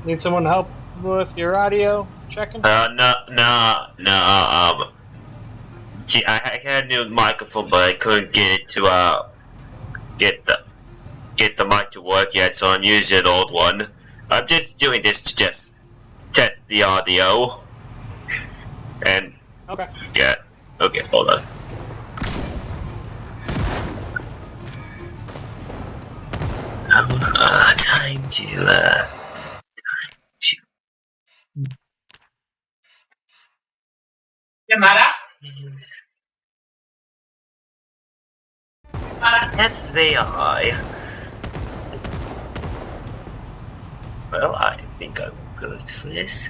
Need someone to help with your audio checking? No. Gee, I had a new microphone, but I couldn't get it to get the mic to work yet, so I'm using an old one. I'm just doing this to just test the audio. And Okay. yeah, okay, hold on. Time to ¿Llamadas? Yes, they are. Well, I think I'm good for this.